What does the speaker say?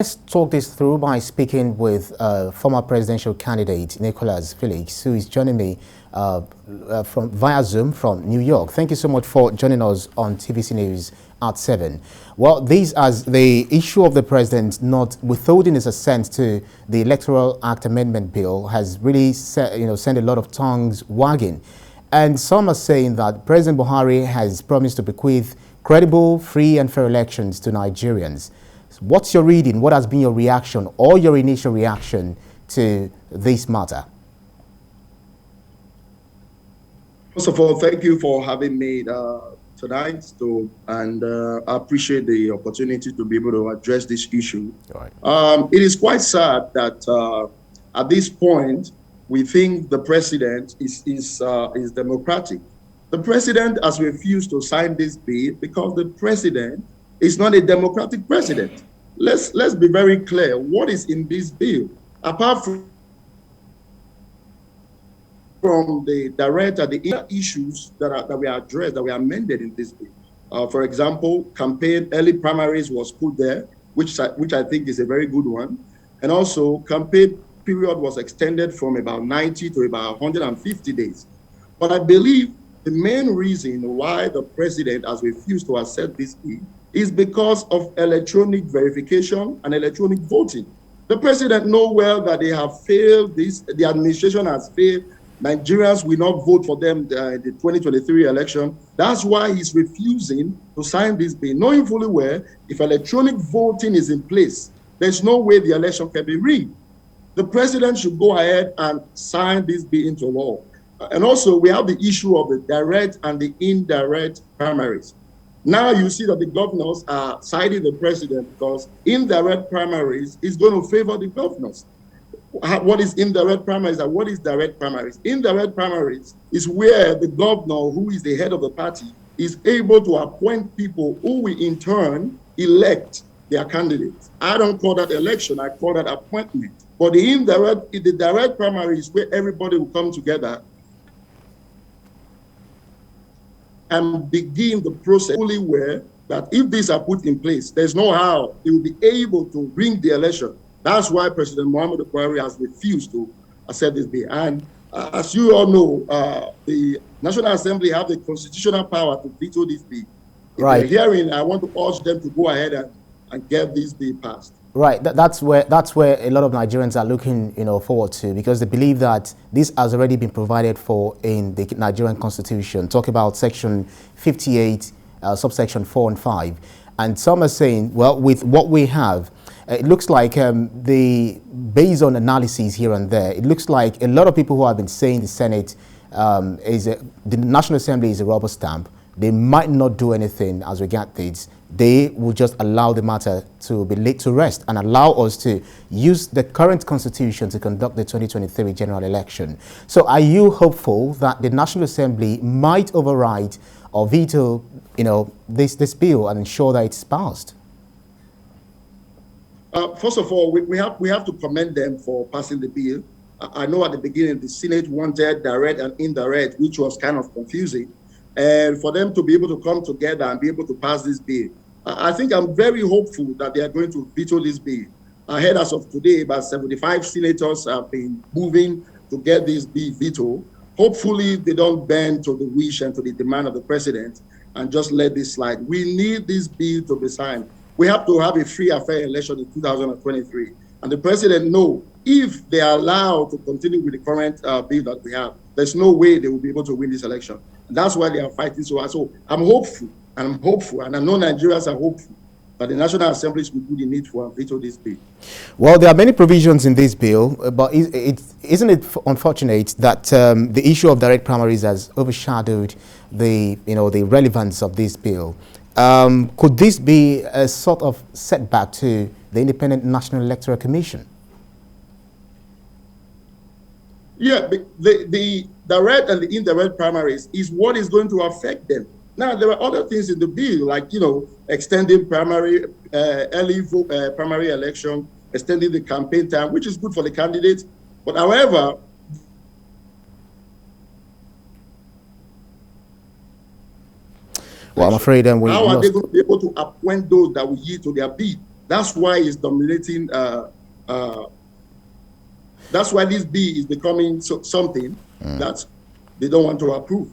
Let's talk this through by speaking with former presidential candidate Nicolas Felix, who is joining me from via Zoom from New York. Thank you so much for joining us on TVC News at 7. Well, this as the issue of the president not withholding his assent to the Electoral Act Amendment Bill has really sent a lot of tongues wagging. And some are saying that President Buhari has promised to bequeath credible, free and fair elections to Nigerians. What's your reading? What has been your reaction or your initial reaction to this matter? First of all, thank you for having me tonight, and I appreciate the opportunity to be able to address this issue. Right. It is quite sad that at this point we think the president is democratic. The president has refused to sign this bill because the president is not a democratic president. Let's be very clear. What is in this bill, apart from the direct and the issues that we addressed, that we amended in this bill? For example, campaign early primaries was put there, which I think is a very good one, and also campaign period was extended from about 90 to about 150 days. But I believe the main reason why the president has refused to accept this bill is because of electronic verification and electronic voting. The president knows well that they have failed this, the administration has failed. Nigerians will not vote for them the 2023 election. That's why he's refusing to sign this bill, knowing fully well if electronic voting is in place, there's no way the election can be rigged. The president should go ahead and sign this bill into law. And also, we have the issue of the direct and the indirect primaries. Now you see that the governors are siding the president because indirect primaries is going to favor the governors. What is indirect primaries and what is direct primaries? Indirect primaries is where the governor, who is the head of the party, is able to appoint people who will in turn elect their candidates. I don't call that election, I call that appointment. But the direct primary is where everybody will come together and begin the process fully aware that if these are put in place, there's no how they will be able to bring the election. That's why President Muhammadu Buhari has refused to accept this bill. And as you all know, the National Assembly have the constitutional power to veto this bill. If Right. they're hearing, I want to urge them to go ahead and get this bill passed. Right, that's where a lot of Nigerians are looking, forward to, because they believe that this has already been provided for in the Nigerian Constitution. Talk about Section 58, subsection 4 and 5, and some are saying, well, with what we have, it looks like based on analyses here and there, it looks like a lot of people who have been saying the Senate the National Assembly is a rubber stamp. They might not do anything as regards this. They will just allow the matter to be laid to rest and allow us to use the current constitution to conduct the 2023 general election. So are you hopeful that the National Assembly might override or veto, this bill and ensure that it's passed? First of all, we have to commend them for passing the bill. I know at the beginning the Senate wanted direct and indirect, which was kind of confusing. And for them to be able to come together and be able to pass this bill, I think I'm very hopeful that they are going to veto this bill. Ahead as of today, about 75 senators have been moving to get this bill vetoed. Hopefully, they don't bend to the wish and to the demand of the president and just let this slide. We need this bill to be signed. We have to have a free and fair election in 2023. And the president knows if they are allowed to continue with the current bill that we have, there's no way they will be able to win this election. And that's why they are fighting so hard. So I'm hopeful, and I know Nigerians are hopeful that the National Assembly will do the needful and veto this bill. Well, there are many provisions in this bill, but isn't it unfortunate that the issue of direct primaries has overshadowed the relevance of this bill? Could this be a sort of setback to the Independent National Electoral Commission? Yeah, the direct and the indirect primaries is what is going to affect them. Now, there are other things in the bill, like, extending primary election, extending the campaign time, which is good for the candidates. But however, well, I'm afraid how are they going to be able to appoint those that will yield to their bid? That's why it's dominating. That's why this bill is becoming something that they don't want to approve.